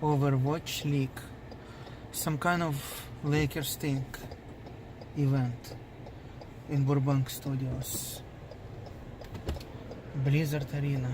Overwatch League. Some kind of Lakers thing event in Burbank Studios. Blizzard Arena.